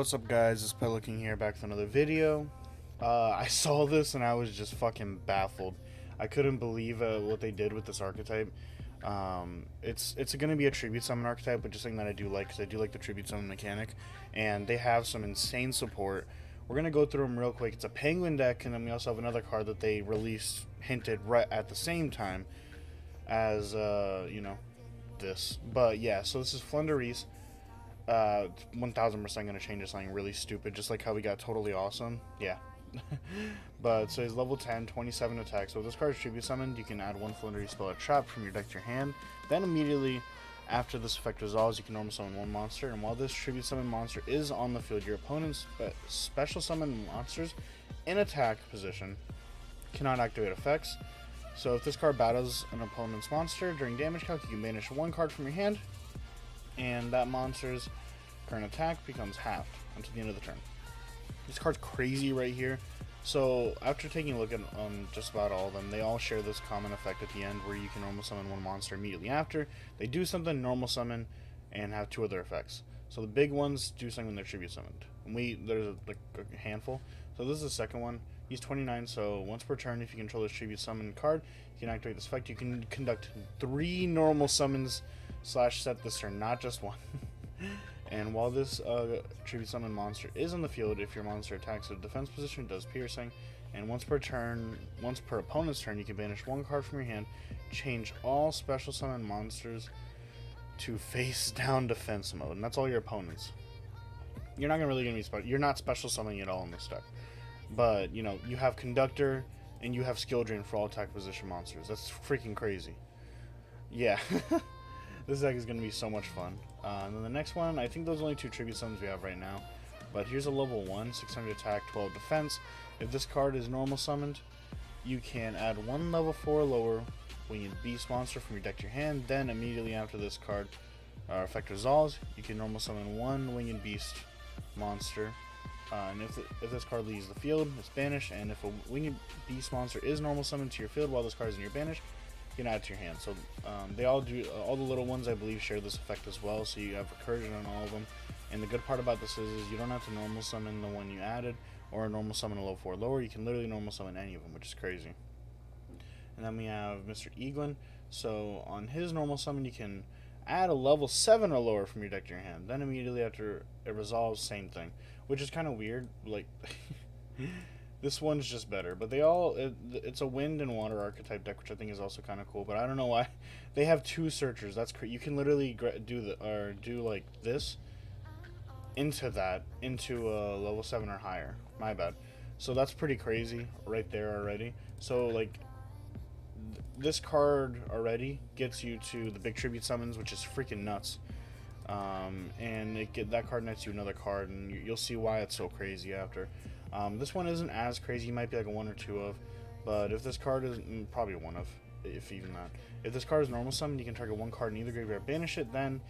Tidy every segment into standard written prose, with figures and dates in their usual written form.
What's up, guys? It's Pelican here, back with another video. I saw this and I was just fucking baffled. I couldn't believe what they did with this archetype. It's going to be a tribute summon archetype, but just something that I do like, because I do like the tribute summon mechanic, and they have some insane support. We're going to go through them real quick. It's a penguin deck, and then we also have another card that they released, hinted right at the same time as, this. But yeah, so this is Flundereeze. 1000% gonna change to something really stupid, just like how we got totally awesome. Yeah. But so he's level 10, 27 attack. So if this card is tribute summoned, you can add one Flundereeze spell or trap from your deck to your hand. Then immediately after this effect resolves, you can normal summon one monster. And while this tribute summon monster is on the field, your opponent's special summon monsters in attack position cannot activate effects. So if this card battles an opponent's monster during damage calc, you can banish one card from your hand, and that monster's current attack becomes halved until the end of the turn. This card's crazy right here. So after taking a look at just about all of them, they all share this common effect at the end where you can normal summon one monster immediately after. They do something, normal summon, and have two other effects. So the big ones do something when they're tribute summoned. And there's like a handful. So this is the second one. He's 29, so once per turn, if you control this tribute summon card, you can activate this effect. You can conduct 3 normal summons / set this turn, not just one. And while this tribute summon monster is on the field, if your monster attacks a defense position, it does piercing. And once per opponent's turn, you can banish one card from your hand, change all special summon monsters to face down defense mode, and that's all your opponents. You're not you're not special summoning at all in this deck. But, you have Conductor, and you have Skill Drain for all attack position monsters. That's freaking crazy. Yeah. This deck is going to be so much fun. And then the next one, I think those are only 2 tribute summons we have right now. But here's a level 1, 600 attack, 12 defense. If this card is normal summoned, you can add 1 level 4 lower winged beast monster from your deck to your hand. Then immediately after this card effect resolves, you can normal summon 1 winged beast monster. And if this card leaves the field, it's banished. And if a winged beast monster is normal summoned to your field while this card is in your banish, you can add it to your hand. So they all do. All the little ones, I believe, share this effect as well. So you have recursion on all of them. And the good part about this is you don't have to normal summon the one you added or normal summon a level 4 lower. You can literally normal summon any of them, which is crazy. And then we have Mr. Eaglin. So on his normal summon, you can add a level 7 or lower from your deck to your hand. Then immediately after it resolves, same thing, which is kind of weird. Like this one's just better, but it's a wind and water archetype deck, which I think is also kind of cool. But I don't know why they have 2 searchers. That's you can literally do like this into a level 7 or higher. My bad. So that's pretty crazy right there already. So like this card already gets you to the big tribute summons, which is freaking nuts. And that card nets you another card, and you'll see why it's so crazy after. This one isn't as crazy. You might be like a 1 or 2 of, but if this card is probably 1 of, if even that. If this card is normal summon, you can target 1 card in either graveyard, banish it, then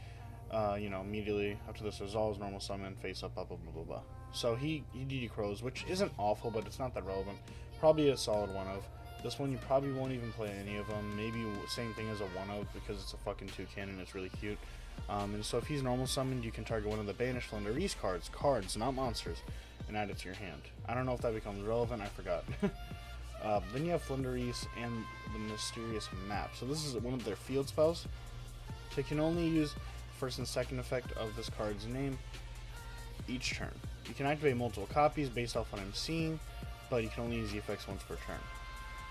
immediately after this resolves, normal summon, face up, blah blah blah blah blah. So he DD Crows, which isn't awful, but it's not that relevant. Probably a solid 1 of. This one you probably won't even play any of them. Maybe same thing as a 1 of because it's a fucking toucan and it's really cute. And so if he's normal summoned, you can target one of the banished Flundereeze cards, not monsters, and add it to your hand. I don't know if that becomes relevant. I forgot. Then you have Flundereeze and the Mysterious Map. So this is one of their field spells. So you can only use first and second effect of this card's name each turn. You can activate multiple copies based off what I'm seeing, but you can only use the effects once per turn.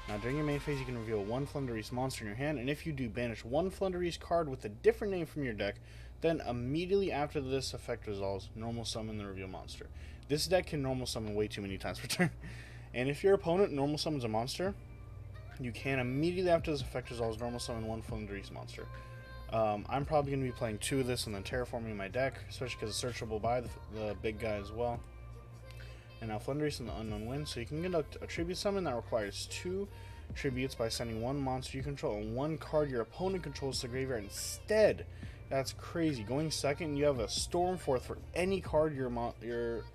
Now during your main phase, you can reveal 1 Flundereeze monster in your hand, and if you do, banish 1 Flundereeze card with a different name from your deck. Then immediately after this effect resolves, normal summon the reveal monster. This deck can normal summon way too many times per turn. And if your opponent normal summons a monster, you can immediately after this effect resolves normal summon 1 Flundereeze monster. I'm probably going to be playing 2 of this and then terraforming my deck, especially because it's searchable by the big guy as well. And now Flundereeze and the Unknown Wind. So you can conduct a tribute summon that requires 2 tributes by sending 1 monster you control and 1 card your opponent controls to the graveyard instead. That's crazy. Going second, you have a Stormforth for any card your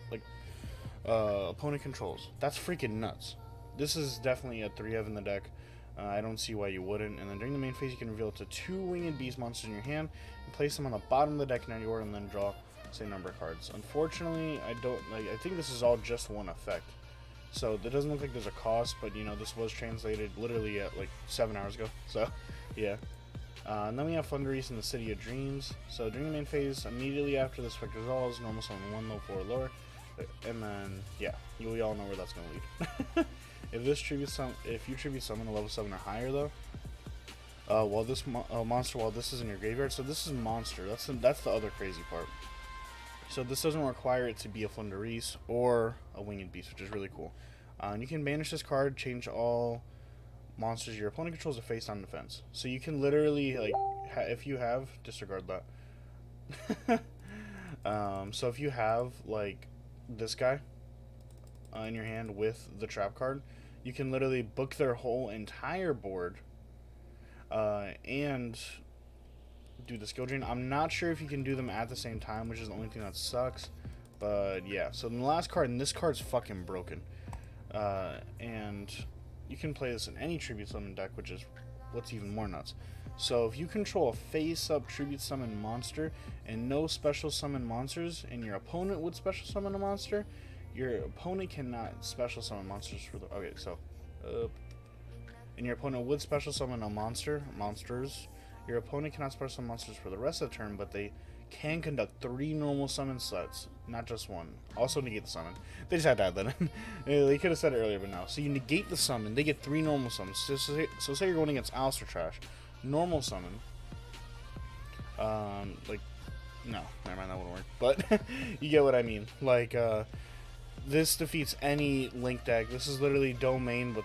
opponent controls. That's freaking nuts. This is definitely a 3 of in the deck. I don't see why you wouldn't. And then during the main phase, you can reveal up to 2 winged beast monsters in your hand and place them on the bottom of the deck in any order, and then draw same number of cards. Unfortunately, I don't like. I think this is all just one effect, so it doesn't look like there's a cost. But you know, this was translated literally at like 7 hours ago. So, yeah. And then we have Flundereeze in the City of Dreams. So during the main phase, immediately after this effect resolves, normal summon 1 level 4 or lower, and then yeah, we all know where that's gonna lead. If you tribute summon a level 7 or higher though, while this monster, while this is in your graveyard, so this is monster. That's the other crazy part. So this doesn't require it to be a Flundereeze or a winged beast, which is really cool. And you can banish this card, change all monsters your opponent controls are face on defense. So you can literally like, if you have disregard that. So if you have like this guy in your hand with the trap card, you can literally book their whole entire board and do the skill drain. I'm not sure if you can do them at the same time, which is the only thing that sucks. But yeah, so the last card, and this card's fucking broken. And you can play this in any tribute summon deck, which is what's even more nuts. So if you control a face-up tribute summon monster and no special summon monsters, and your opponent would special summon a monster, your opponent cannot special summon monsters for the... Okay, so... and your opponent would special summon a monsters. Your opponent cannot special summon monsters for the rest of the turn, but they can conduct 3 normal summon sets, not just 1. Also negate the summon. They just had to add that in. They could have said it earlier, but no. So you negate the summon, they get 3 normal summons. So say you're going against Alistair Trash. Normal summon. Like, no, never mind, that wouldn't work. But you get what I mean. Like, this defeats any Link deck. This is literally Domain, but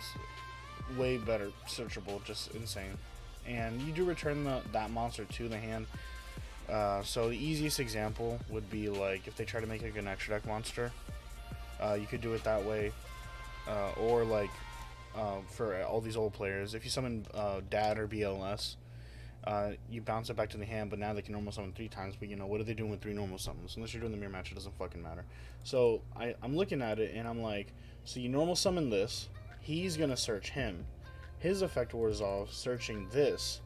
way better searchable, just insane. And you do return that monster to the hand. So the easiest example would be like if they try to make like an extra deck monster, you could do it that way, or like for all these old players, if you summon Dad or BLS, you bounce it back to the hand, but now they can normal summon 3 times. But you know, what are they doing with 3 normal summons? Unless you're doing the mirror match, it doesn't fucking matter. So I'm looking at it and I'm like, so you normal summon this, he's gonna search him, his effect will resolve searching this,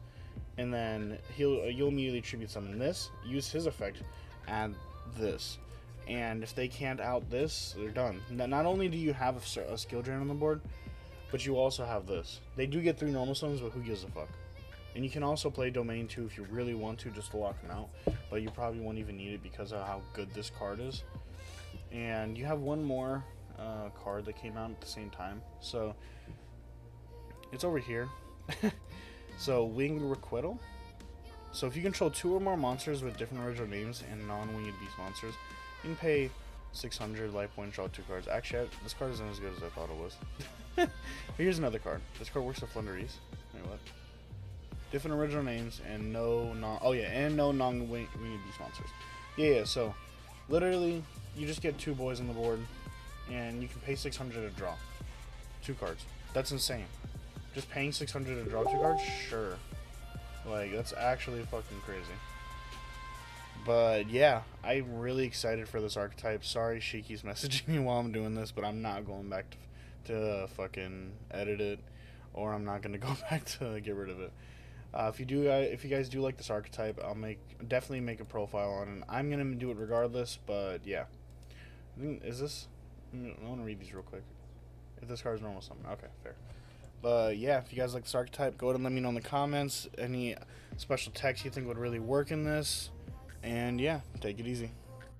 and then you'll immediately tribute summon this, use his effect, add this, and if they can't out this, they're done. Not only do you have a skill drain on the board, but you also have this. They do get 3 normal summons, but who gives a fuck? And you can also play Domain 2 if you really want to, just to lock them out, but you probably won't even need it because of how good this card is. And you have one more card that came out at the same time, so it's over here. So, Winged Requital. So, if you control 2 or more monsters with different original names and non-winged beast monsters, you can pay 600 life points, draw 2 cards. Actually, this card isn't as good as I thought it was. Here's another card. This card works with Flundereeze. Wait, what? Different original names and no non-winged beast monsters. Yeah, so, literally, you just get 2 boys on the board, and you can pay 600 to draw 2 cards. That's insane. Just paying 600 to draw 2 cards? Sure. Like, that's actually fucking crazy. But, yeah, I'm really excited for this archetype. Sorry, Shiki's messaging me while I'm doing this, but I'm not going back to fucking edit it, or I'm not going to go back to get rid of it. If you guys do like this archetype, I'll definitely make a profile on it. I'm going to do it regardless, but, yeah. Is this... I want to read these real quick. If this card is normal summon. Okay, fair. But yeah, if you guys like this archetype, go ahead and let me know in the comments any special text you think would really work in this. And yeah, take it easy.